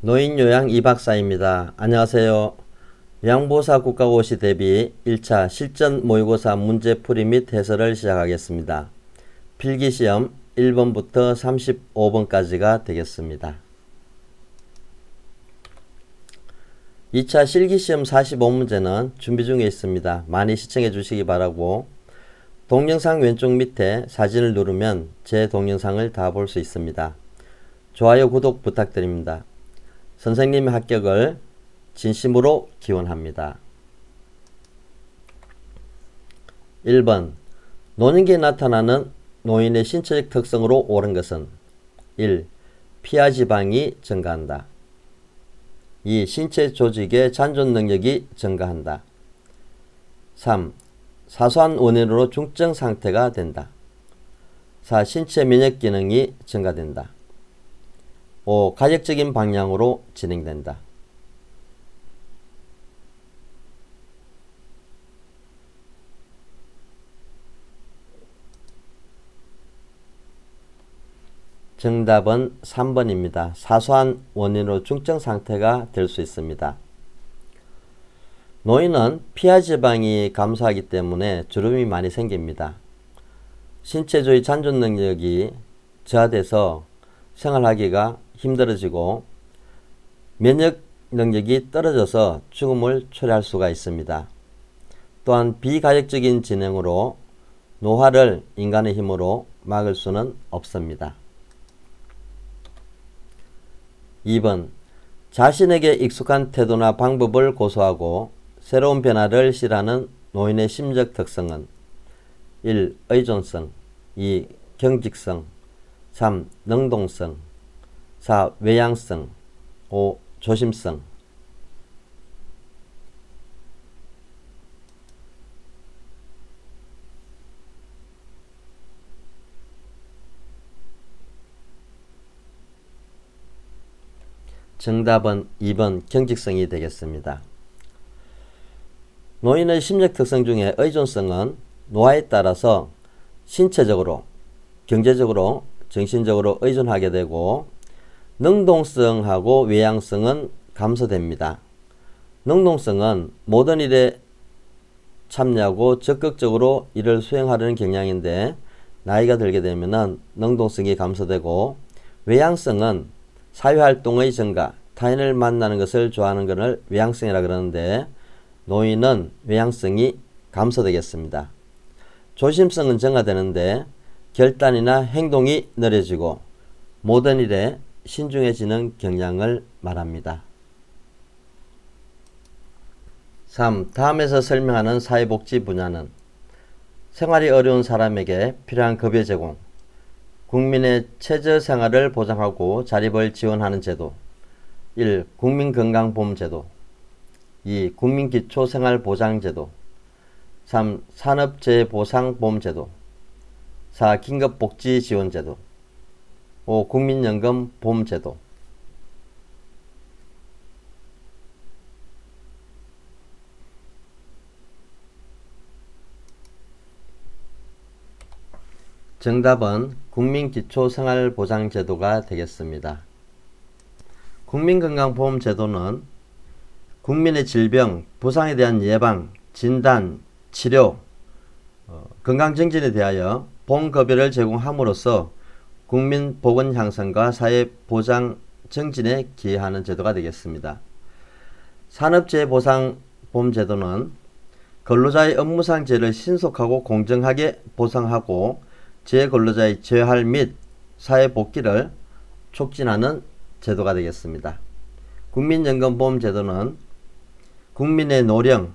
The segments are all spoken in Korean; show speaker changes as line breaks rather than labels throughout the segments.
노인요양 이박사입니다. 안녕하세요. 요양보호사 국가고시 대비 1차 실전 모의고사 문제풀이 및 해설을 시작하겠습니다. 필기시험 1번부터 35번까지가 되겠습니다. 2차 실기시험 45문제는 준비 중에 있습니다. 많이 시청해 주시기 바라고, 동영상 왼쪽 밑에 사진을 누르면 제 동영상을 다 볼 수 있습니다. 좋아요, 구독 부탁드립니다. 선생님의 합격을 진심으로 기원합니다. 1번 노년기에 나타나는 노인의 신체적 특성으로 옳은 것은 1. 피하지방이 증가한다. 2. 신체 조직의 잔존 능력이 증가한다. 3. 사소한 원인으로 중증 상태가 된다. 4. 신체 면역 기능이 증가된다. 5. 가역적인 방향으로 진행된다. 정답은 3번입니다. 사소한 원인으로 중증 상태가 될 수 있습니다. 노인은 피하지방이 감소하기 때문에 주름이 많이 생깁니다. 신체주의 잔존 능력이 저하돼서 생활하기가 힘들어지고 면역 능력이 떨어져서 죽음을 초래할 수가 있습니다. 또한 비가역적인 진행으로 노화를 인간의 힘으로 막을 수는 없습니다. 2번 자신에게 익숙한 태도나 방법을 고수하고 새로운 변화를 싫어하는 노인의 심적 특성은 1. 의존성, 2. 경직성, 3. 능동성, 4. 외향성, 5. 조심성. 정답은 2번 경직성이 되겠습니다. 노인의 심적 특성 중에 의존성은 노화에 따라서 신체적으로, 경제적으로, 정신적으로 의존하게 되고, 능동성하고 외향성은 감소됩니다. 능동성은 모든 일에 참여하고 적극적으로 일을 수행하려는 경향인데, 나이가 들게 되면 능동성이 감소되고, 외향성은 사회활동의 증가, 타인을 만나는 것을 좋아하는 것을 외향성이라 그러는데, 노인은 외향성이 감소되겠습니다. 조심성은 증가되는데 결단이나 행동이 느려지고 모든 일에 신중해지는 경향을 말합니다. 3. 다음에서 설명하는 사회복지 분야는 생활이 어려운 사람에게 필요한 급여 제공, 국민의 최저생활을 보장하고 자립을 지원하는 제도. 1. 국민건강보험제도, 2. 국민기초생활보장제도, 3. 산업재해보상보험제도, 4. 긴급복지지원제도, 5. 국민연금보험제도. 정답은 국민기초생활보장제도가 되겠습니다. 국민건강보험제도는 국민의 질병, 부상에 대한 예방, 진단, 치료, 건강증진에 대하여 보험급여를 제공함으로써 국민 보건 향상과 사회 보장 증진에 기여하는 제도가 되겠습니다. 산업재해보상보험제도는 근로자의 업무상 재해를 신속하고 공정하게 보상하고 재해근로자의 재활 및 사회복귀를 촉진하는 제도가 되겠습니다. 국민연금보험제도는 국민의 노령,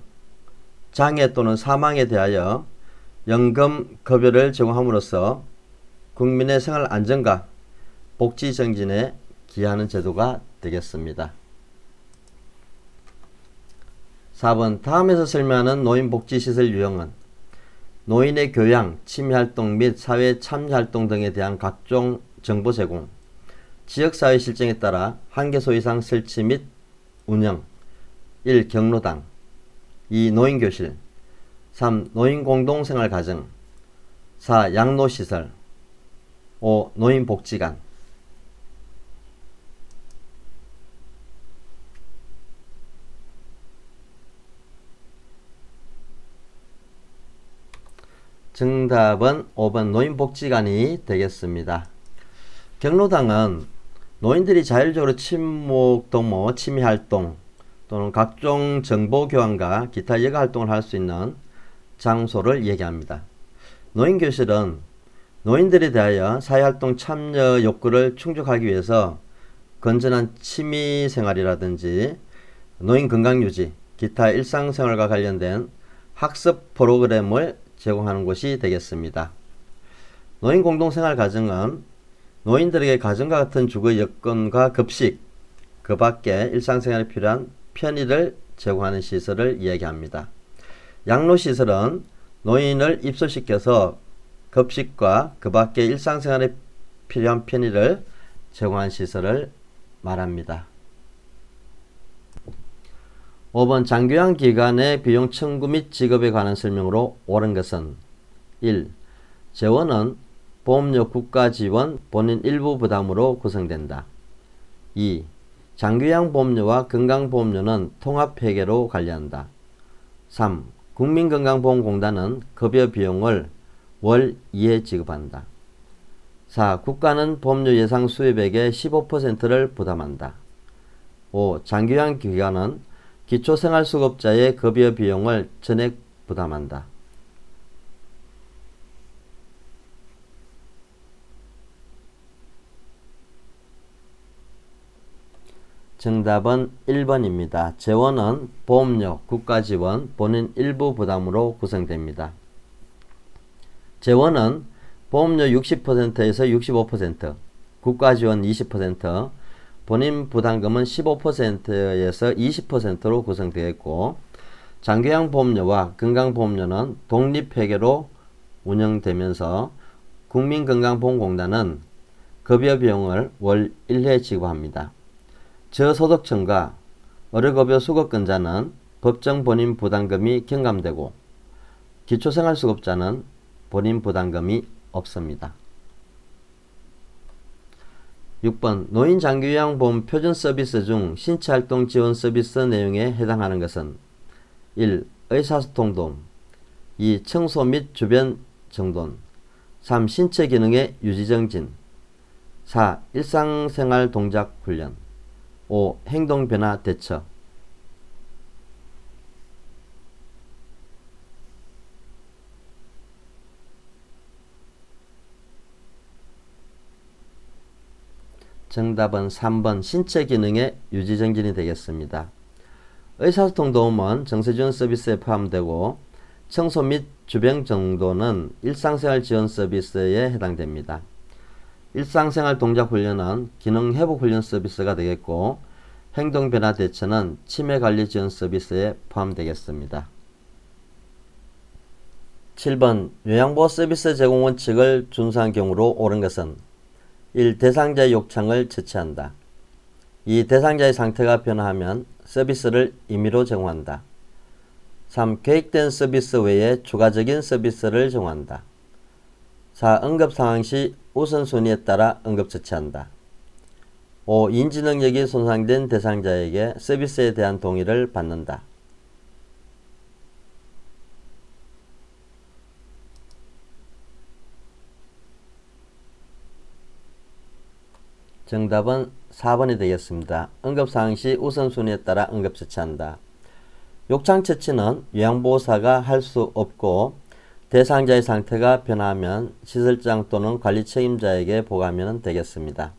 장애 또는 사망에 대하여 연금 급여를 제공함으로써 국민의 생활 안정과 복지 증진에 기여하는 제도가 되겠습니다. 4번 다음에서 설명하는 노인복지시설 유형은 노인의 교양, 취미활동 및 사회 참여활동 등에 대한 각종 정보 제공, 지역사회 실정에 따라 한 개소 이상 설치 및 운영. 1. 경로당, 2. 노인교실, 3. 노인공동생활가정, 4. 양로시설, 5. 노인복지관. 정답은 5번 노인복지관이 되겠습니다. 경로당은 노인들이 자율적으로 친목, 동모, 취미활동 또는 각종 정보교환과 기타 여가활동을 할 수 있는 장소를 얘기합니다. 노인교실은 노인들에 대하여 사회활동 참여 욕구를 충족하기 위해서 건전한 취미생활이라든지 노인 건강유지, 기타 일상생활과 관련된 학습 프로그램을 제공하는 곳이 되겠습니다. 노인 공동생활 가정은 노인들에게 가정과 같은 주거 여건과 급식, 그 밖에 일상생활에 필요한 편의를 제공하는 시설을 이야기합니다. 양로시설은 노인을 입소시켜서 급식과 그 밖에 일상생활에 필요한 편의를 제공하는 시설을 말합니다. 5번 장교양 기간의 비용 청구 및 지급에 관한 설명으로 옳은 것은 1. 재원은 보험료 국가 지원 본인 일부 부담으로 구성된다. 2. 장교양 보험료와 건강보험료는 통합회계로 관리한다. 3. 국민건강보험공단은 급여 비용을 월 2회 지급한다. 4. 국가는 보험료 예상 수입액의 15%를 부담한다. 5. 장교양 기관은 기초생활수급자의 급여 비용을 전액 부담한다. 정답은 1번입니다. 재원은 보험료, 국가지원, 본인 일부 부담으로 구성됩니다. 재원은 보험료 60%에서 65%, 국가지원 20%, 본인 부담금은 15%에서 20%로 구성되어 있고 장교양 보험료와 건강보험료는 독립회계로 운영되면서 국민건강보험공단은 급여 비용을 월 1회 지급합니다. 저소득층과 의료급여 수급권자는 법정 본인 부담금이 경감되고 기초생활수급자는 본인 부담금이 없습니다. 6번 노인장교양보험 표준 서비스 중 신체활동 지원 서비스 내용에 해당하는 것은 1. 의사소통도움 2. 청소 및 주변 정돈 3. 신체기능의 유지정진 4. 일상생활 동작 훈련 5. 행동변화 대처. 정답은 3번 신체기능의 유지정진이 되겠습니다. 의사소통 도움은 정세지원 서비스에 포함되고 청소 및 주변 정돈은 일상생활 지원 서비스에 해당됩니다. 일상생활 동작훈련은 기능회복훈련 서비스가 되겠고 행동변화 대처는 치매관리 지원 서비스에 포함되겠습니다. 7번 요양보호 서비스 제공 원칙을 준수한 경우로 옳은 것은 1. 대상자의 요청을 처치한다. 2. 대상자의 상태가 변화하면 서비스를 임의로 제공한다. 3. 계획된 서비스 외에 추가적인 서비스를 제공한다. 4. 응급상황 시 우선순위에 따라 응급처치한다. 5. 인지능력이 손상된 대상자에게 서비스에 대한 동의를 받는다. 정답은 4번이 되겠습니다. 응급상황 시 우선순위에 따라 응급처치한다. 욕창처치는 요양보호사가 할 수 없고 대상자의 상태가 변화하면 시설장 또는 관리 책임자에게 보고하면 되겠습니다.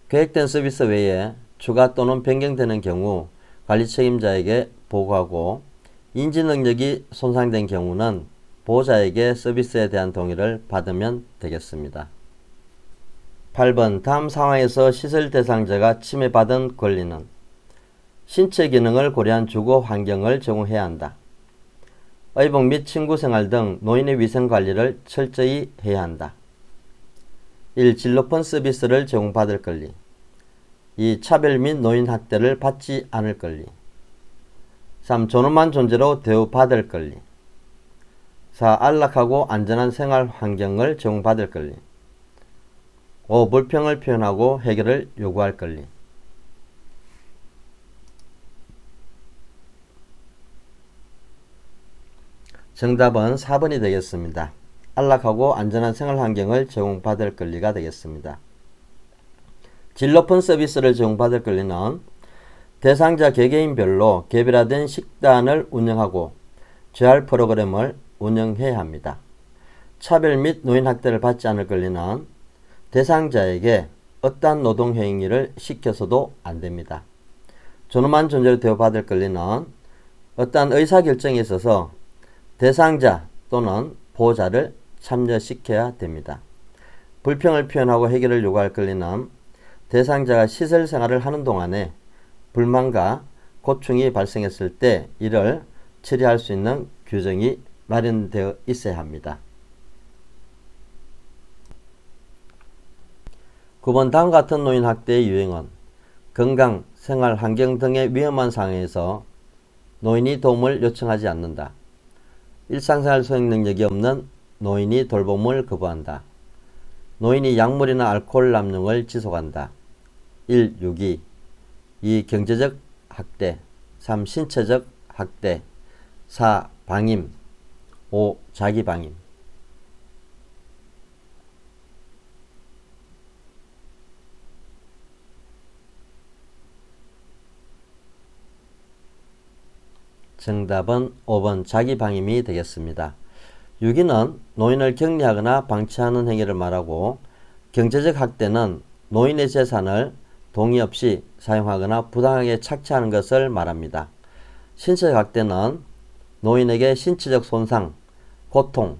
계획된 서비스 외에 추가 또는 변경되는 경우 관리 책임자에게 보고하고 인지능력이 손상된 경우는 보호자에게 서비스에 대한 동의를 받으면 되겠습니다. 8번 다음 상황에서 시설 대상자가 침해받은 권리는 신체 기능을 고려한 주거 환경을 제공해야 한다. 의복 및 친구생활 등 노인의 위생관리를 철저히 해야 한다. 1. 질 높은 서비스를 제공받을 권리 2. 차별 및 노인 학대를 받지 않을 권리 3. 존엄한 존재로 대우받을 권리 4. 안락하고 안전한 생활 환경을 제공받을 권리 5. 불평을 표현하고 해결을 요구할 권리. 정답은 4번이 되겠습니다. 안락하고 안전한 생활 환경을 제공받을 권리가 되겠습니다. 질 높은 서비스를 제공받을 권리는 대상자 개개인별로 개별화된 식단을 운영하고 재활 프로그램을 운영해야 합니다. 차별 및 노인학대를 받지 않을 권리는 대상자에게 어떠한 노동행위를 시켜서도 안됩니다. 존엄한 존재로 대우받을 권리는 어떠한 의사결정에 있어서 대상자 또는 보호자를 참여시켜야 됩니다. 불평을 표현하고 해결을 요구할 권리는 대상자가 시설 생활을 하는 동안에 불만과 고충이 발생했을 때 이를 처리할 수 있는 규정이 마련되어 있어야 합니다. 9번 다음과 같은 노인학대의 유형은 건강, 생활, 환경 등의 위험한 상황에서 노인이 도움을 요청하지 않는다. 일상생활 수행 능력이 없는 노인이 돌봄을 거부한다. 노인이 약물이나 알코올 남용을 지속한다. 1. 유기 2. 경제적 학대 3. 신체적 학대 4. 방임 5. 자기방임 정답은 5번 자기방임이 되겠습니다. 유기는 노인을 격리하거나 방치하는 행위를 말하고 경제적 학대는 노인의 재산을 동의 없이 사용하거나 부당하게 착취하는 것을 말합니다. 신체적 학대는 노인에게 신체적 손상, 고통,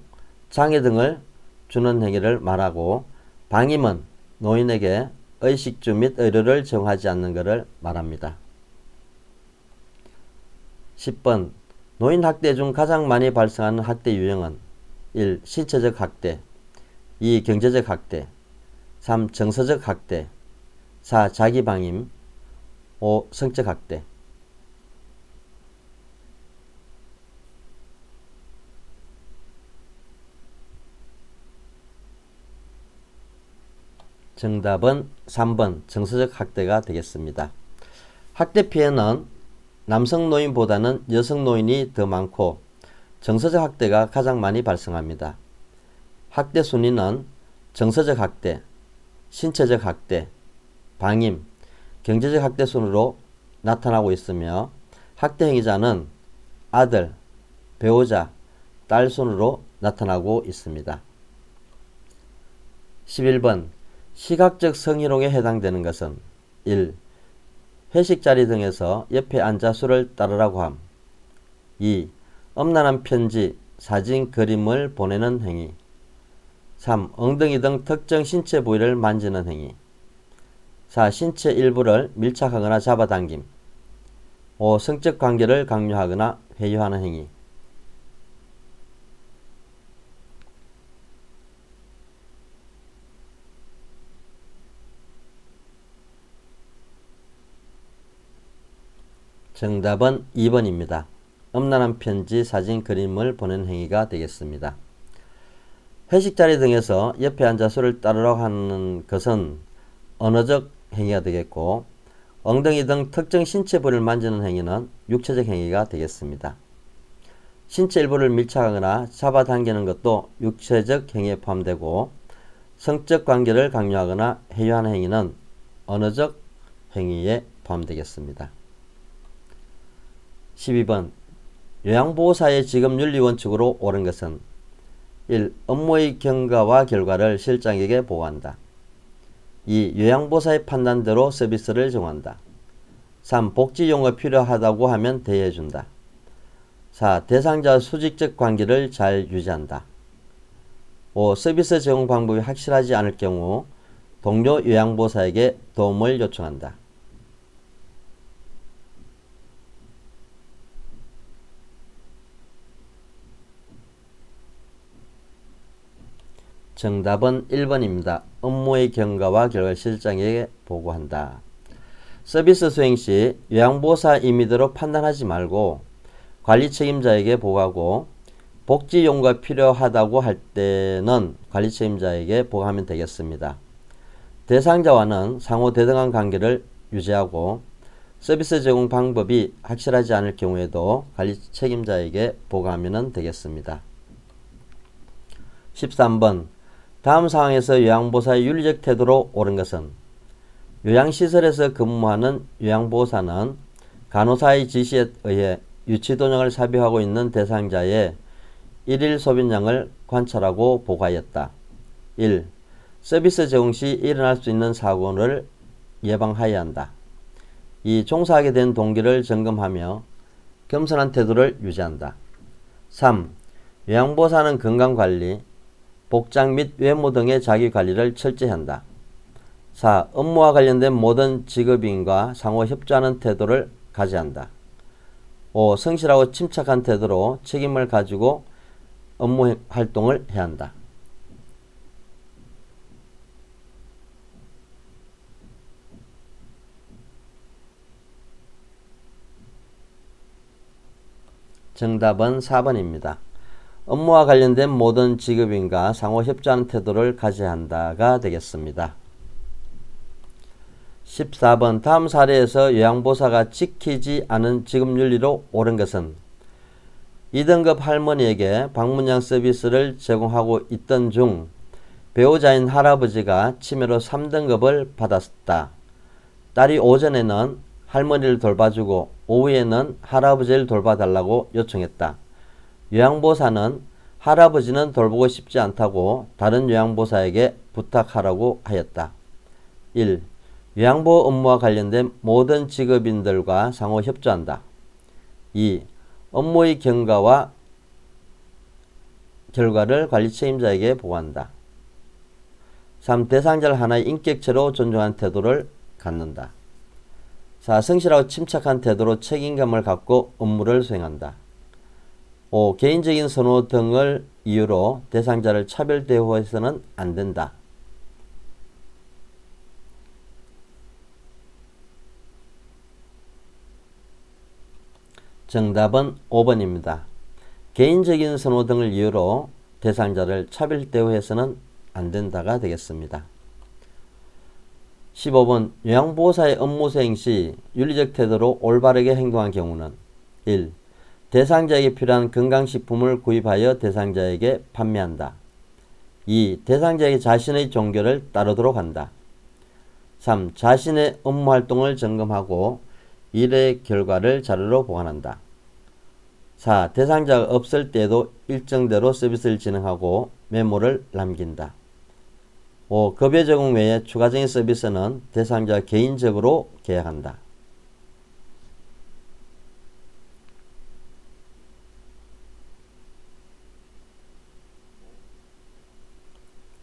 장애 등을 주는 행위를 말하고 방임은 노인에게 의식주 및 의료를 제공하지 않는 것을 말합니다. 10번 노인 학대 중 가장 많이 발생하는 학대 유형은 1. 신체적 학대 2. 경제적 학대 3. 정서적 학대 4. 자기방임 5. 성적 학대 정답은 3번 정서적 학대가 되겠습니다. 학대 피해는 남성 노인보다는 여성 노인이 더 많고 정서적 학대가 가장 많이 발생합니다. 학대 순위는 정서적 학대, 신체적 학대, 방임, 경제적 학대 순으로 나타나고 있으며 학대 행위자는 아들, 배우자, 딸 순으로 나타나고 있습니다. 11번 시각적 성희롱에 해당되는 것은 1. 회식 자리 등에서 옆에 앉아 술을 따르라고 함 2. 엄란한 편지, 사진, 그림을 보내는 행위 3. 엉덩이 등 특정 신체 부위를 만지는 행위 4. 신체 일부를 밀착하거나 잡아당김 5. 성적 관계를 강요하거나 회유하는 행위 정답은 2번입니다. 엄란한 편지, 사진, 그림을 보내는 행위가 되겠습니다. 회식 자리 등에서 옆에 앉아 술을 따르라고 하는 것은 언어적 행위가 되겠고 엉덩이 등 특정 신체 부위를 만지는 행위는 육체적 행위가 되겠습니다. 신체 일부를 밀착하거나 잡아당기는 것도 육체적 행위에 포함되고 성적 관계를 강요하거나 회유하는 행위는 언어적 행위에 포함되겠습니다. 12번 요양보호사의 직업윤리원칙으로 옳은 것은 1. 업무의 경과와 결과를 실장에게 보고한다. 2. 요양보호사의 판단대로 서비스를 제공한다. 3. 복지용어가 필요하다고 하면 대여해준다. 4. 대상자와 수직적 관계를 잘 유지한다. 5. 서비스 제공 방법이 확실하지 않을 경우 동료 요양보호사에게 도움을 요청한다. 정답은 1번입니다. 업무의 경과와 결과를 실장에게 보고한다. 서비스 수행 시 요양보호사 임의대로 판단하지 말고 관리 책임자에게 보고하고 복지 용구가 필요하다고 할 때는 관리 책임자에게 보고하면 되겠습니다. 대상자와는 상호 대등한 관계를 유지하고 서비스 제공 방법이 확실하지 않을 경우에도 관리 책임자에게 보고하면 되겠습니다. 13번 다음 상황에서 요양보호사의 윤리적 태도로 옳은 것은 요양시설에서 근무하는 요양보호사는 간호사의 지시에 의해 유치도령을 삽입하고 있는 대상자의 일일 소변량을 관찰하고 보고하였다. 1. 서비스 제공 시 일어날 수 있는 사고를 예방하여야 한다. 2. 종사하게 된 동기를 점검하며 겸손한 태도를 유지한다. 3. 요양보호사는 건강관리, 복장 및 외모 등의 자기관리를 철저히 한다. 4. 업무와 관련된 모든 직업인과 상호 협조하는 태도를 가져야 한다. 5. 성실하고 침착한 태도로 책임을 가지고 업무 활동을 해야 한다. 정답은 4번입니다. 업무와 관련된 모든 직업인과 상호 협조하는 태도를 가져야 한다가 되겠습니다. 14번 다음 사례에서 요양보호사가 지키지 않은 직업윤리로 옳은 것은 2등급 할머니에게 방문양 서비스를 제공하고 있던 중 배우자인 할아버지가 치매로 3등급을 받았다. 딸이 오전에는 할머니를 돌봐주고 오후에는 할아버지를 돌봐달라고 요청했다. 요양보호사는 할아버지는 돌보고 싶지 않다고 다른 요양보호사에게 부탁하라고 하였다. 1. 요양보호 업무와 관련된 모든 직업인들과 상호 협조한다. 2. 업무의 경과와 결과를 관리 책임자에게 보고한다. 3. 대상자를 하나의 인격체로 존중하는 태도를 갖는다. 4. 성실하고 침착한 태도로 책임감을 갖고 업무를 수행한다. 5. 개인적인 선호 등을 이유로 대상자를 차별 대우해서는 안 된다. 정답은 5번입니다. 개인적인 선호 등을 이유로 대상자를 차별 대우해서는 안 된다가 되겠습니다. 15번 요양보호사의 업무 수행 시 윤리적 태도로 올바르게 행동한 경우는 1. 대상자에게 필요한 건강식품을 구입하여 대상자에게 판매한다. 2. 대상자에게 자신의 종교를 따르도록 한다. 3. 자신의 업무활동을 점검하고 일의 결과를 자료로 보관한다. 4. 대상자가 없을 때에도 일정대로 서비스를 진행하고 메모를 남긴다. 5. 급여 제공 외에 추가적인 서비스는 대상자 개인적으로 계약한다.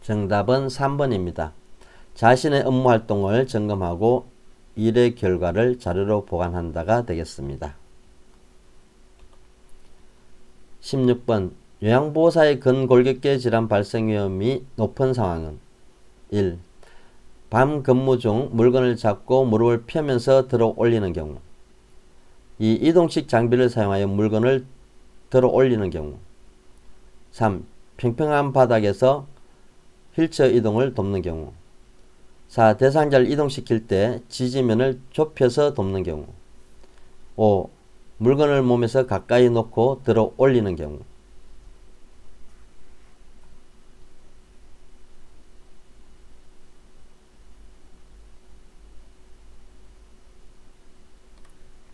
정답은 3번입니다. 자신의 업무 활동을 점검하고 일의 결과를 자료로 보관한다가 되겠습니다. 16번 요양보호사의 근골격계 질환 발생 위험이 높은 상황은 1. 밤 근무 중 물건을 잡고 무릎을 펴면서 들어 올리는 경우 2. 이동식 장비를 사용하여 물건을 들어 올리는 경우 3. 평평한 바닥에서 휠체어 이동을 돕는 경우 4. 대상자를 이동시킬 때 지지면을 좁혀서 돕는 경우 5. 물건을 몸에서 가까이 놓고 들어 올리는 경우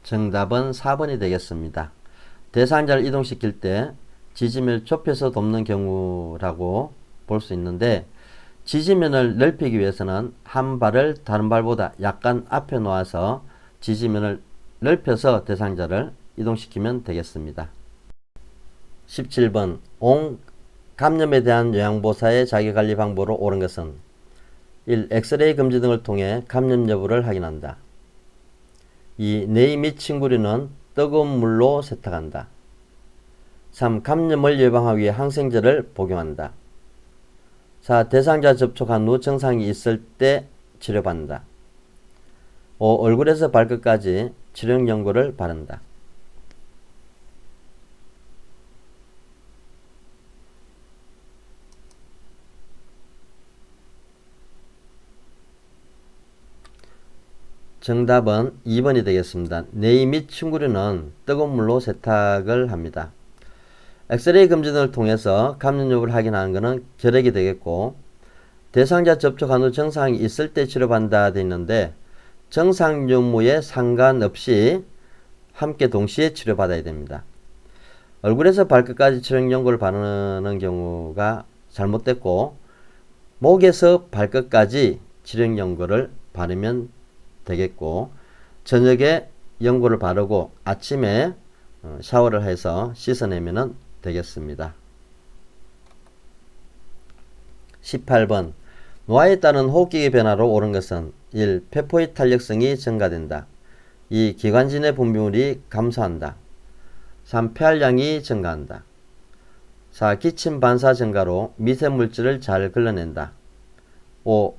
정답은 4번이 되겠습니다. 대상자를 이동시킬 때 지지면을 좁혀서 돕는 경우라고 볼 수 있는데 지지면을 넓히기 위해서는 한 발을 다른 발보다 약간 앞에 놓아서 지지면을 넓혀서 대상자를 이동시키면 되겠습니다. 17번 옹 감염에 대한 요양보호사의 자기관리 방법으로 옳은 것은 1. 엑스레이 검진 등을 통해 감염 여부를 확인한다. 2. 내이 및 침구류는 뜨거운 물로 세탁한다. 3. 감염을 예방하기 위해 항생제를 복용한다. 4. 대상자 접촉한 후 증상이 있을 때 치료받는다. 5. 얼굴에서 발끝까지 치료 연고를 바른다. 정답은 2번이 되겠습니다. 내이 및 침구류는 뜨거운 물로 세탁을 합니다. 엑스레이 검진 등을 통해서 감염 여부를 확인하는 것은 결핵이 되겠고, 대상자 접촉한 후 증상이 있을 때 치료받는다 되어 있는데 증상 유무에 상관없이 함께 동시에 치료받아야 됩니다. 얼굴에서 발끝까지 치료 연고를 바르는 경우가 잘못됐고, 목에서 발끝까지 치료 연고를 바르면 되겠고, 저녁에 연고를 바르고 아침에 샤워를 해서 씻어내면 되겠습니다. 18번 노화에 따른 호흡기의 변화로 옳은 것은 1. 폐포의 탄력성이 증가된다. 2. 기관지 내 분비물이 감소한다. 3. 폐활량이 증가한다. 4. 기침 반사 증가로 미세물질을 잘 걸러낸다. 5.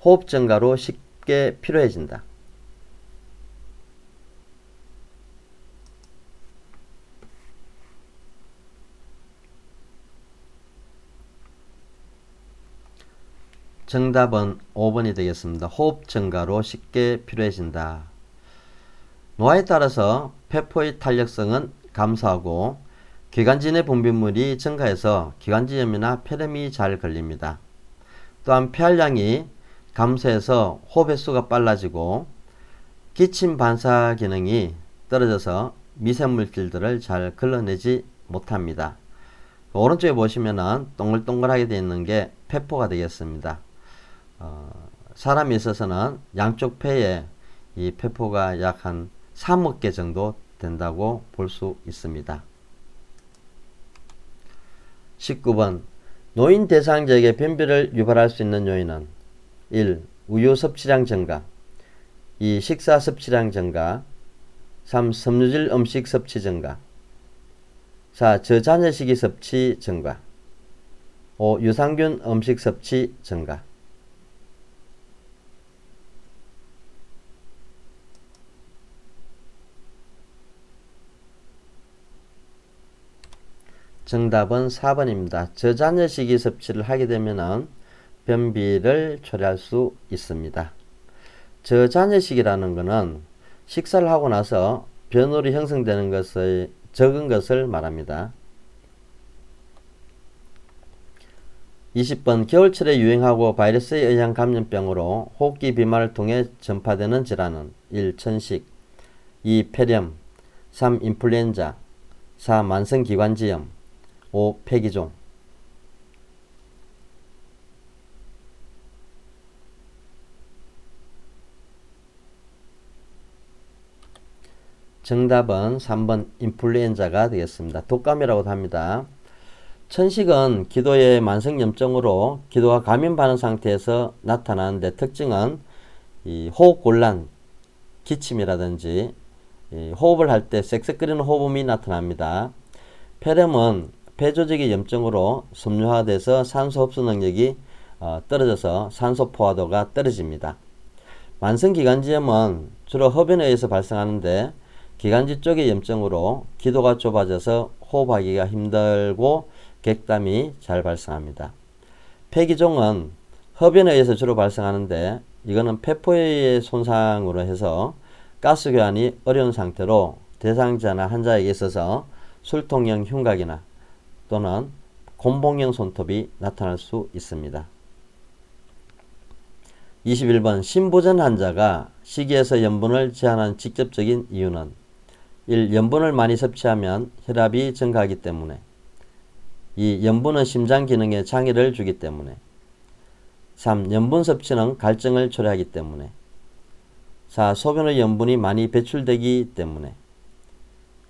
호흡 증가로 쉽게 피로해진다. 정답은 5번이 되겠습니다. 호흡 증가로 쉽게 피로해진다. 노화에 따라서 폐포의 탄력성은 감소하고 기관지 내 분비물이 증가해서 기관지염이나 폐렴이 잘 걸립니다. 또한 폐활량이 감소해서 호흡 횟수가 빨라지고 기침 반사 기능이 떨어져서 미세물질들을 잘 걸러내지 못합니다. 오른쪽에 보시면은 동글동글하게 되어 있는 게 폐포가 되겠습니다. 사람에 있어서는 양쪽 폐에 이 폐포가 약 한 3억 개 정도 된다고 볼 수 있습니다. 19번 노인 대상자에게 변비를 유발할 수 있는 요인은 1. 우유 섭취량 증가 2. 식사 섭취량 증가 3. 섬유질 음식 섭취 증가 4. 저잔여식이 섭취 증가 5. 유산균 음식 섭취 증가. 정답은 4번입니다. 저잔여식이 섭취를 하게 되면 변비를 초래할 수 있습니다. 저잔여식이라는 것은 식사를 하고 나서 변으로 형성되는 것의 적은 것을 말합니다. 20번 겨울철에 유행하고 바이러스에 의한 감염병으로 호흡기 비말을 통해 전파되는 질환은 1. 천식 2. 폐렴 3. 인플루엔자 4. 만성기관지염 5. 폐기종. 정답은 3번 인플루엔자가 되겠습니다. 독감이라고도 합니다. 천식은 기도의 만성염증으로 기도가 감염 반응 상태에서 나타나는데 특징은 이 호흡곤란, 기침이라든지 호흡을 할 때 쌕쌕거리는 호흡음이 나타납니다. 폐렴은 폐조직의 염증으로 섬유화돼서 산소 흡수 능력이 떨어져서 산소 포화도가 떨어집니다. 만성기관지염은 주로 흡연에 의해서 발생하는데 기관지 쪽의 염증으로 기도가 좁아져서 호흡하기가 힘들고 객담이 잘 발생합니다. 폐기종은 흡연에 의해서 주로 발생하는데 이거는 폐포의 손상으로 해서 가스 교환이 어려운 상태로 대상자나 환자에게 있어서 술통형 흉곽이나 또는 곤봉형 손톱이 나타날 수 있습니다. 21번 신부전 환자가 식이에서 염분을 제한하는 직접적인 이유는 1. 염분을 많이 섭취하면 혈압이 증가하기 때문에 2. 염분은 심장 기능에 장애를 주기 때문에 3. 염분 섭취는 갈증을 초래하기 때문에 4. 소변의 염분이 많이 배출되기 때문에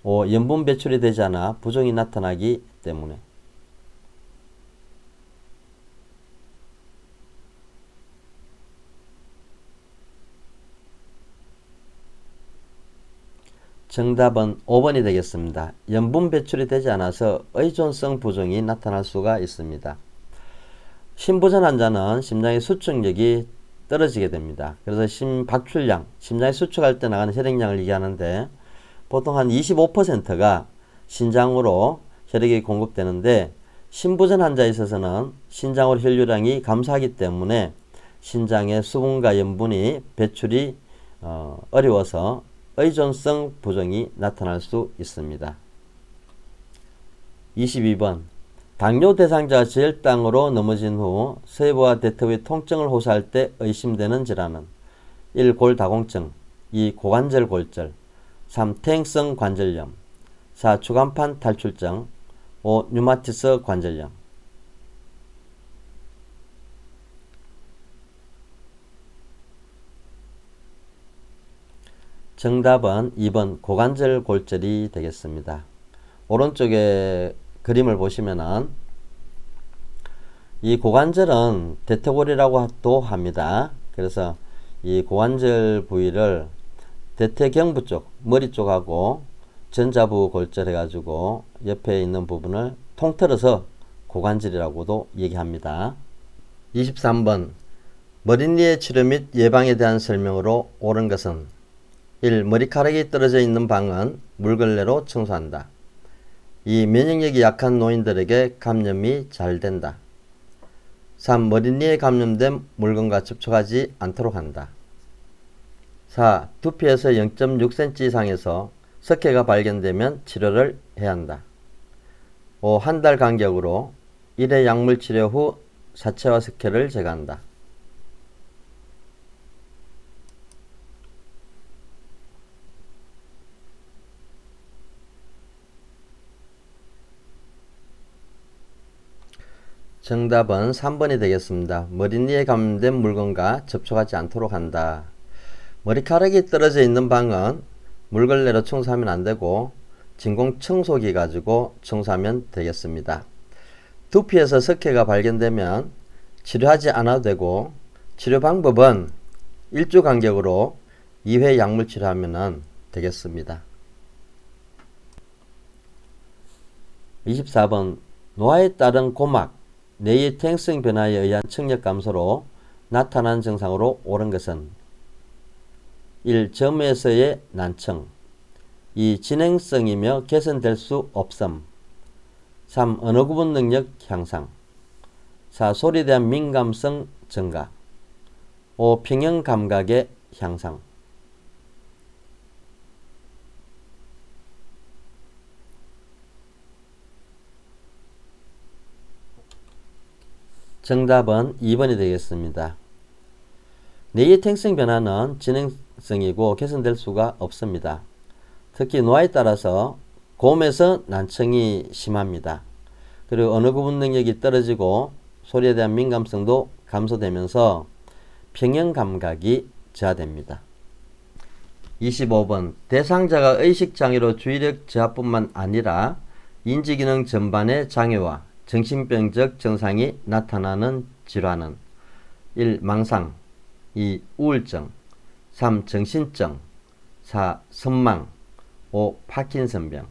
5. 염분 배출이 되지 않아 부종이 나타나기 때문에. 정답은 5번이 되겠습니다. 염분 배출이 되지 않아서 의존성 부종이 나타날 수가 있습니다. 심부전 환자는 심장의 수축력이 떨어지게 됩니다. 그래서 심박출량, 심장이 수축할 때 나가는 혈액량을 얘기하는데 보통 한 25%가 신장으로 혈액이 공급되는데 심부전 환자에 있어서는 신장으로 혈류량이 감소하기 때문에 신장의 수분과 염분이 배출이 어려워서 의존성 부종이 나타날 수 있습니다. 22번 당뇨 대상자 저혈당으로 넘어진 후 세부와 대퇴의 통증을 호소할 때 의심되는 질환은 1. 골다공증 2. 고관절 골절 3. 퇴행성 관절염 4. 추간판 탈출증 5. 류마티스 관절염. 정답은 2번 고관절 골절이 되겠습니다. 오른쪽에 그림을 보시면은 이 고관절은 대퇴골이라고도 합니다. 그래서 이 고관절 부위를 대퇴경부 쪽, 머리 쪽하고 전자부 골절 해가지고 옆에 있는 부분을 통틀어서 고관절이라고도 얘기합니다. 23번 머리니의 치료 및 예방에 대한 설명으로 옳은 것은 1. 머리카락이 떨어져 있는 방은 물걸레로 청소한다. 2. 면역력이 약한 노인들에게 감염이 잘 된다. 3. 머리니에 감염된 물건과 접촉하지 않도록 한다. 4. 두피에서 0.6cm 이상에서 석회가 발견되면 치료를 해야 한다. 5. 한 달 간격으로 1회 약물 치료 후 사체와 석회를 제거한다. 정답은 3번이 되겠습니다. 머리니에 감염된 물건과 접촉하지 않도록 한다. 머리카락이 떨어져 있는 방은 물걸레로 청소하면 안되고 진공청소기 가지고 청소하면 되겠습니다. 두피에서 석회가 발견되면 치료하지 않아도 되고 치료 방법은 1주 간격으로 2회 약물 치료하면 되겠습니다. 24번 노화에 따른 고막, 뇌의 퇴행성 변화에 의한 청력 감소로 나타난 증상으로 옳은 것은 1. 점에서의 난청 2. 진행성이며 개선될 수 없음 3. 언어 구분 능력 향상 4. 소리에 대한 민감성 증가 5. 평형 감각의 향상. 정답은 2번이 되겠습니다. 뇌의 퇴행성 변화는 진행성이고 개선될 수가 없습니다. 특히 노화에 따라서 고음에서 난청이 심합니다. 그리고 언어 구분 능력이 떨어지고 소리에 대한 민감성도 감소되면서 평형 감각이 저하됩니다. 25번 대상자가 의식장애로 주의력 저하뿐만 아니라 인지기능 전반의 장애와 정신병적 증상이 나타나는 질환은 1. 망상 2. 우울증 3. 정신증 4. 선망 5. 파킨슨병.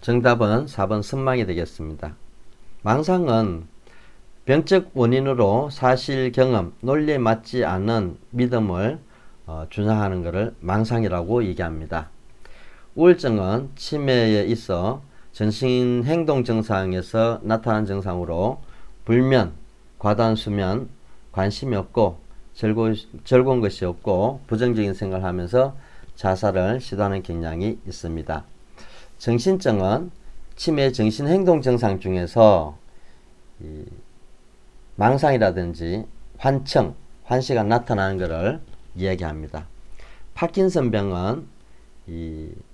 정답은 4번 선망이 되겠습니다. 망상은 병적 원인으로 사실 경험, 논리에 맞지 않는 믿음을 주장하는 것을 망상이라고 얘기합니다. 우울증은 치매에 있어 전신행동 증상에서 나타난 증상으로 불면, 과다한 수면, 관심이 없고 즐거운 것이 없고 부정적인 생각을 하면서 자살을 시도하는 경향이 있습니다. 정신증은 치매 정신행동 증상 중에서 망상이라든지 환청, 환시가 나타나는 것을 이야기합니다. 파킨슨병은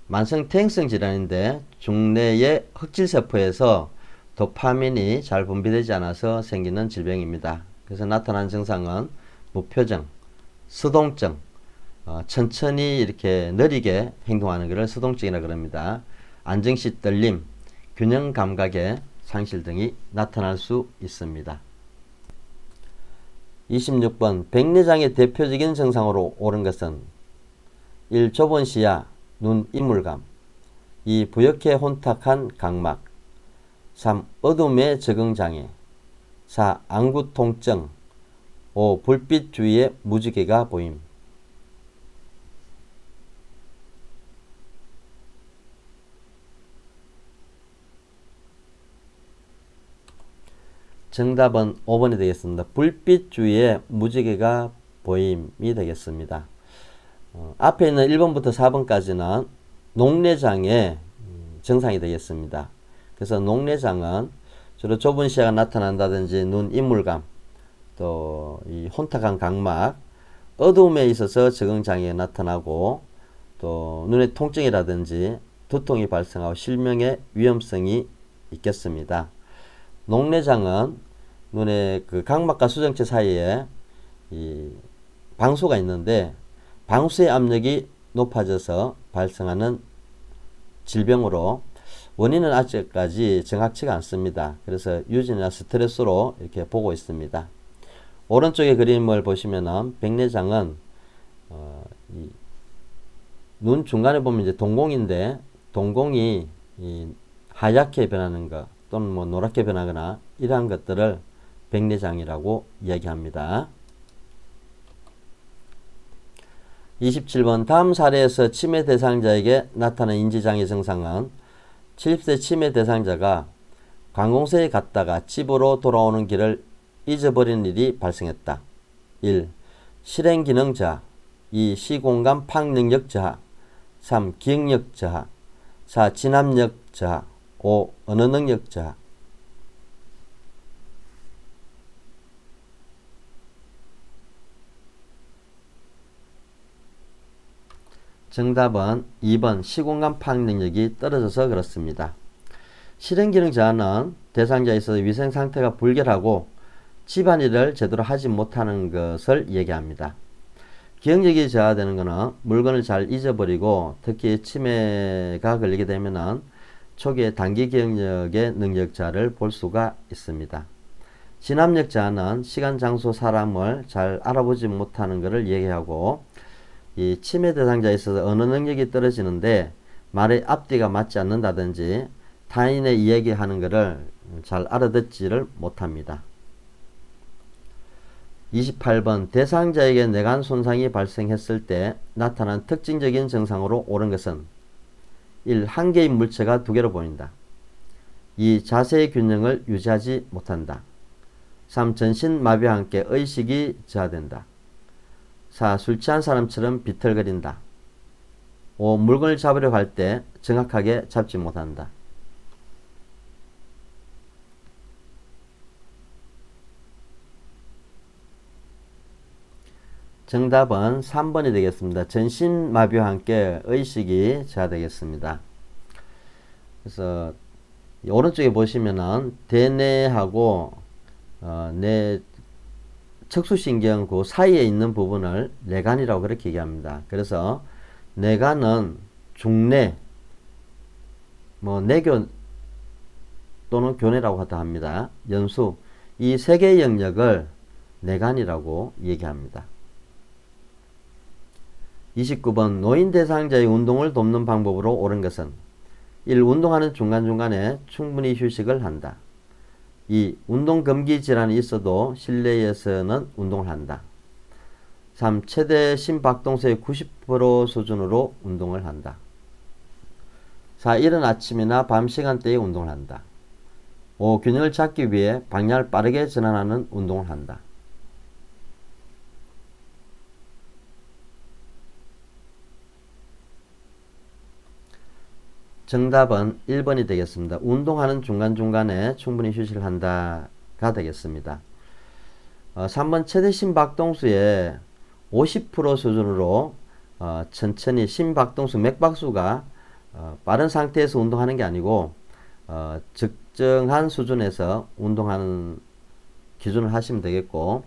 만성 퇴행성 질환인데 중뇌의 흑질세포에서 도파민이 잘 분비되지 않아서 생기는 질병입니다. 그래서 나타나는 증상은 무표정, 수동증, 천천히 이렇게 느리게 행동하는 것을 수동증이라고 합니다. 안정시 떨림, 균형 감각의 상실 등이 나타날 수 있습니다. 26번 백내장의 대표적인 증상으로 옳은 것은 1. 좁은 시야, 눈 인물감 2. 부역해 혼탁한 각막 3. 어둠의 적응장애 4. 안구 통증 5. 불빛 주위에 무지개가 보임. 정답은 5번이 되겠습니다. 불빛 주위에 무지개가 보임이 되겠습니다. 앞에 있는 1번부터 4번까지는 녹내장의 증상이 되겠습니다. 그래서 녹내장은 주로 좁은 시야가 나타난다든지 눈 인물감, 또 이 혼탁한 각막, 어두움에 있어서 적응장애가 나타나고 또 눈의 통증이라든지 두통이 발생하고 실명의 위험성이 있겠습니다. 녹내장은 눈의 그 각막과 수정체 사이에 이 방수가 있는데 방수의 압력이 높아져서 발생하는 질병으로 원인은 아직까지 정확치가 않습니다. 그래서 유전이나 스트레스로 이렇게 보고 있습니다. 오른쪽의 그림을 보시면은 백내장은 눈 중간에 보면 이제 동공인데 동공이 하얗게 변하는 것 또는 뭐 노랗게 변하거나 이러한 것들을 백내장이라고 이야기합니다. 27번 다음 사례에서 치매 대상자에게 나타난 인지장애 증상은 70세 치매 대상자가 관공서에 갔다가 집으로 돌아오는 길을 잊어버린 일이 발생했다. 1. 실행기능 저하 2. 시공간 파악능력 저하 3. 기억력 저하 4. 진압력 저하 5. 언어능력 저하 정답은 2번 시공간 파악 능력이 떨어져서 그렇습니다. 실행기능 저하는 대상자에 있어서 위생 상태가 불결하고 집안일을 제대로 하지 못하는 것을 얘기합니다. 기억력이 저하되는 것은 물건을 잘 잊어버리고 특히 치매가 걸리게 되면 초기에 단기 기억력의 능력 저하를 볼 수가 있습니다. 진압력 저하는 시간, 장소, 사람을 잘 알아보지 못하는 것을 얘기하고 이 치매 대상자에 있어서 언어 능력이 떨어지는데 말의 앞뒤가 맞지 않는다든지 타인의 이야기하는 것을 잘 알아듣지를 못합니다. 28번 대상자에게 뇌관 손상이 발생했을 때 나타난 특징적인 증상으로 옳은 것은 1. 한 개의 물체가 두 개로 보인다. 2. 자세의 균형을 유지하지 못한다. 3. 전신마비와 함께 의식이 저하된다. 4. 술 취한 사람처럼 비틀거린다. 5. 물건을 잡으려고 할 때 정확하게 잡지 못한다. 정답은 3번이 되겠습니다. 전신마비와 함께 의식이 저하되겠습니다. 그래서 오른쪽에 보시면은 대뇌하고 뇌 척수신경 그 사이에 있는 부분을 뇌관이라고 그렇게 얘기합니다. 그래서 뇌관은 중뇌, 뇌교 또는 교뇌라고 하다 합니다. 연수 이 세 개의 영역을 뇌관이라고 얘기합니다. 29번 노인 대상자의 운동을 돕는 방법으로 옳은 것은 1. 운동하는 중간중간에 충분히 휴식을 한다. 2. 운동 금기 질환이 있어도 실내에서는 운동을 한다. 3. 최대 심박동수의 90% 수준으로 운동을 한다. 4. 이른 아침이나 밤 시간대에 운동을 한다. 5. 균형을 찾기 위해 방향을 빠르게 전환하는 운동을 한다. 정답은 1번이 되겠습니다. 운동하는 중간중간에 충분히 휴식을 한다가 되겠습니다. 3번 최대 심박동수의 50% 수준으로 천천히 심박동수 맥박수가 빠른 상태에서 운동하는 게 아니고 적정한 수준에서 운동하는 기준을 하시면 되겠고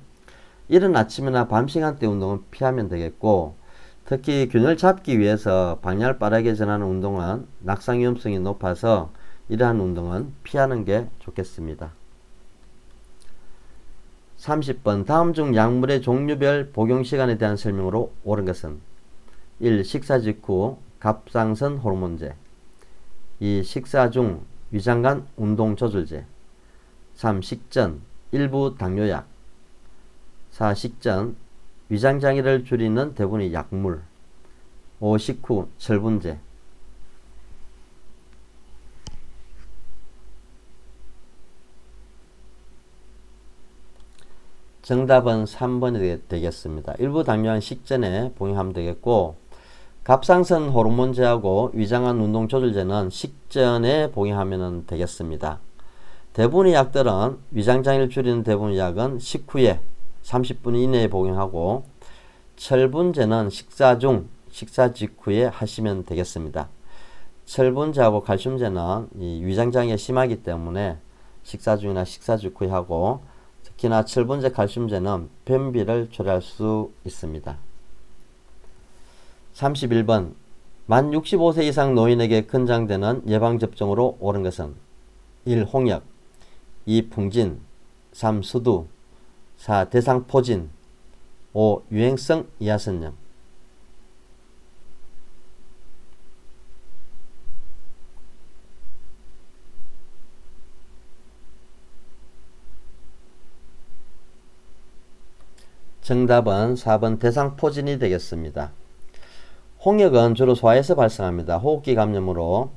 이른 아침이나 밤 시간대 운동은 피하면 되겠고 특히 균형을 잡기 위해서 방향을 빠르게 전하는 운동은 낙상 위험성이 높아서 이러한 운동은 피하는 게 좋겠습니다. 30번 다음 중 약물의 종류별 복용시간에 대한 설명으로 옳은 것은 1. 식사 직후 갑상선 호르몬제 2. 식사 중 위장관 운동조절제 3. 식전 일부 당뇨약 4. 식전 위장장애를 줄이는 대부분의 약물 5. 식후 철분제 정답은 3번이 되겠습니다. 일부 당뇨한 식전에 복용하면 되겠고, 갑상선 호르몬제하고 위장암 운동조절제는 식전에 복용하면 되겠습니다. 대부분의 약들은 위장장애를 줄이는 대부분의 약은 식후에 30분 이내에 복용하고, 철분제는 식사 중, 식사 직후에 하시면 되겠습니다. 철분제하고 칼슘제는 이 위장장애가 심하기 때문에 식사 중이나 식사 직후에 하고, 특히나 철분제, 칼슘제는 변비를 초래할 수 있습니다. 31번 만 65세 이상 노인에게 권장되는 예방접종으로 옳은 것은 1. 홍역 2. 풍진 3. 수두 4. 대상포진 5. 유행성 이하선염. 정답은 4번 대상포진이 되겠습니다. 홍역은 주로 소화에서 발생합니다. 호흡기 감염으로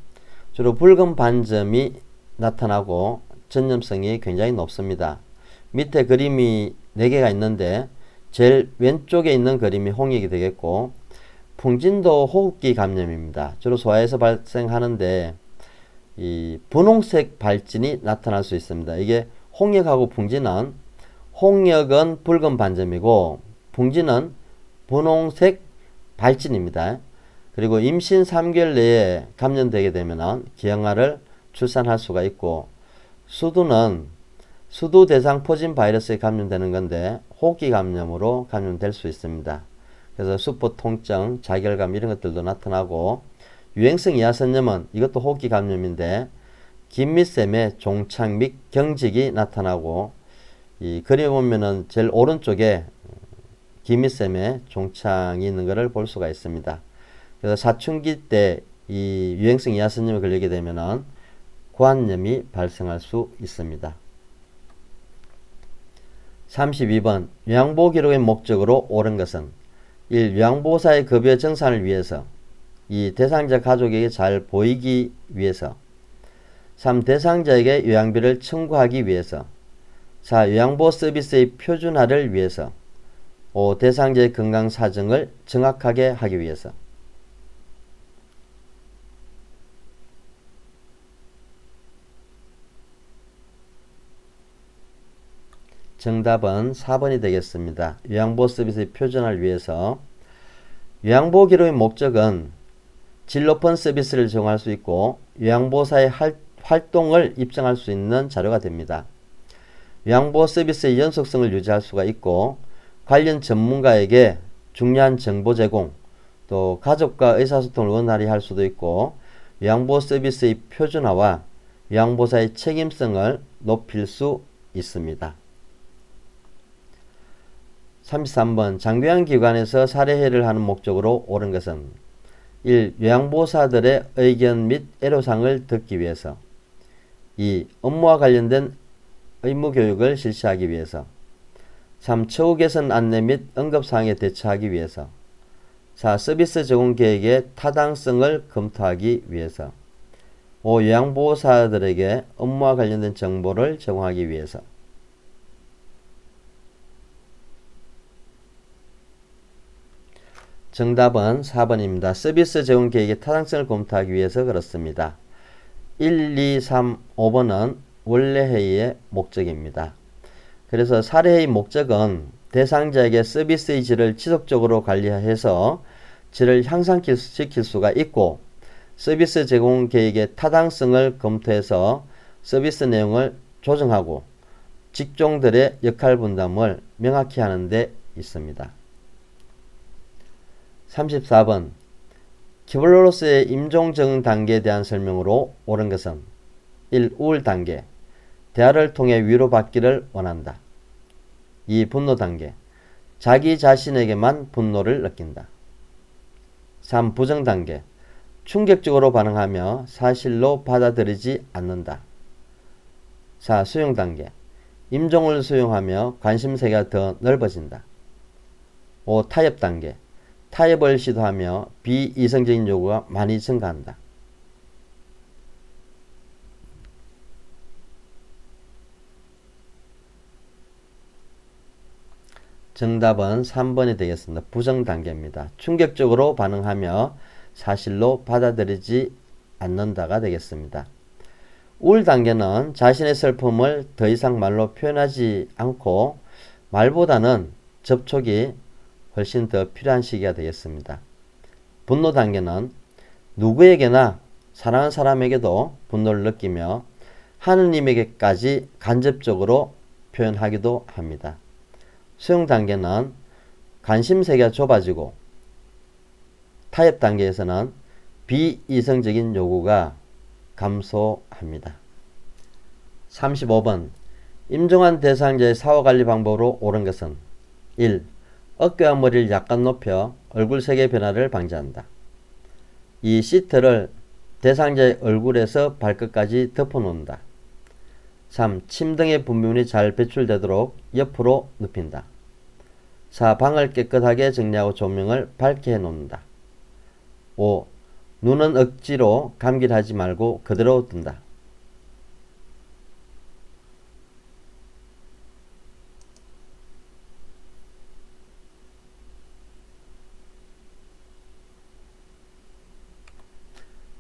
주로 붉은 반점이 나타나고 전염성이 굉장히 높습니다. 밑에 그림이 4개가 있는데 제일 왼쪽에 있는 그림이 홍역이 되겠고, 풍진도 호흡기 감염입니다. 주로 소화에서 발생하는데 이 분홍색 발진이 나타날 수 있습니다. 이게 홍역하고 풍진은, 홍역은 붉은 반점이고 풍진은 분홍색 발진입니다. 그리고 임신 3개월 내에 감염되게 되면 기형아를 출산할 수가 있고, 수두는 수두 대상 포진 바이러스에 감염되는 건데 호흡기 감염으로 감염될 수 있습니다. 그래서 수포 통증, 자결감 이런 것들도 나타나고, 유행성 이하선염은 이것도 호흡기 감염인데 긴밀샘에 종착 및 경직이 나타나고, 이 그림 보면은 제일 오른쪽에 긴밀샘에 종착이 있는 것을 볼 수가 있습니다. 그래서 사춘기 때 이 유행성 이하선염에 걸리게 되면은 고환염이 발생할 수 있습니다. 32번 요양보호 기록의 목적으로 옳은 것은 1. 요양보호사의 급여 정산을 위해서 2. 대상자 가족에게 잘 보이기 위해서 3. 대상자에게 요양비를 청구하기 위해서 4. 요양보호 서비스의 표준화를 위해서 5. 대상자의 건강 사정을 정확하게 하기 위해서. 정답은 4번이 되겠습니다. 요양보호 서비스의 표준화를 위해서. 요양보호 기록의 목적은 질 높은 서비스를 제공할 수 있고 요양보호사의 활동을 입증할 수 있는 자료가 됩니다. 요양보호 서비스의 연속성을 유지할 수가 있고, 관련 전문가에게 중요한 정보 제공, 또 가족과 의사소통을 원활히 할 수도 있고, 요양보호 서비스의 표준화와 요양보호사의 책임성을 높일 수 있습니다. 33번 장교양기관에서 사례회의를 하는 목적으로 옳은 것은 1. 요양보호사들의 의견 및 애로사항을 듣기 위해서 2. 업무와 관련된 의무교육을 실시하기 위해서 3. 처우 개선 안내 및 응급사항에 대처하기 위해서 4. 서비스 제공 계획의 타당성을 검토하기 위해서 5. 요양보호사들에게 업무와 관련된 정보를 제공하기 위해서. 정답은 4번입니다. 서비스 제공 계획의 타당성을 검토하기 위해서 그렇습니다. 1, 2, 3, 5번은 원래 회의의 목적입니다. 그래서 사례회의 목적은 대상자에게 서비스의 질을 지속적으로 관리해서 질을 향상시킬 수가 있고, 서비스 제공 계획의 타당성을 검토해서 서비스 내용을 조정하고 직종들의 역할 분담을 명확히 하는 데 있습니다. 34번 키블로로스의 임종 적응 단계에 대한 설명으로 옳은 것은 1. 우울 단계, 대화를 통해 위로받기를 원한다. 2. 분노 단계, 자기 자신에게만 분노를 느낀다. 3. 부정 단계, 충격적으로 반응하며 사실로 받아들이지 않는다. 4. 수용 단계, 임종을 수용하며 관심세가 더 넓어진다. 5. 타협 단계, 타협을 시도하며 비이성적인 요구가 많이 증가한다. 정답은 3번이 되겠습니다. 부정 단계입니다. 충격적으로 반응하며 사실로 받아들이지 않는다가 되겠습니다. 우울 단계는 자신의 슬픔을 더 이상 말로 표현하지 않고 말보다는 접촉이 훨씬 더 필요한 시기가 되겠습니다. 분노 단계는 누구에게나 사랑하는 사람에게도 분노를 느끼며 하느님에게까지 간접적으로 표현하기도 합니다. 수용 단계는 관심 세계가 좁아지고 타협 단계에서는 비이성적인 요구가 감소합니다. 35번 임종한 대상자의 사후관리 방법으로 옳은 것은 1. 어깨와 머리를 약간 높여 얼굴 색의 변화를 방지한다. 2. 시트를 대상자의 얼굴에서 발끝까지 덮어놓는다. 3. 침 등의 분비물이 잘 배출되도록 옆으로 눕힌다. 4. 방을 깨끗하게 정리하고 조명을 밝게 해놓는다. 5. 눈은 억지로 감기를 하지 말고 그대로 둔다.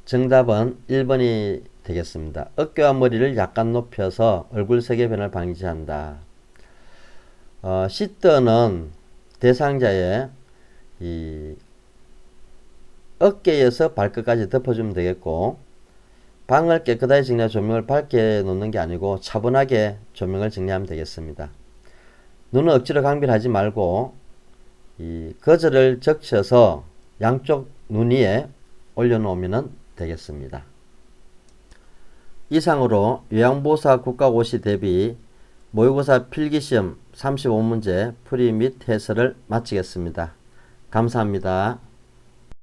정답은 1번이 되겠습니다. 어깨와 머리를 약간 높여서 얼굴 색의 변화를 방지한다. 시트는 대상자의 이 어깨에서 발끝까지 덮어주면 되겠고, 방을 깨끗하게 정리하고 조명을 밝게 놓는 게 아니고 차분하게 조명을 정리하면 되겠습니다. 눈은 억지로 강비를 하지 말고 이 거즈를 적셔서 양쪽 눈 위에 올려놓으면 되겠습니다. 이상으로 요양보호사 국가고시 대비 모의고사 필기시험 35문제 풀이 및 해설을 마치겠습니다. 감사합니다.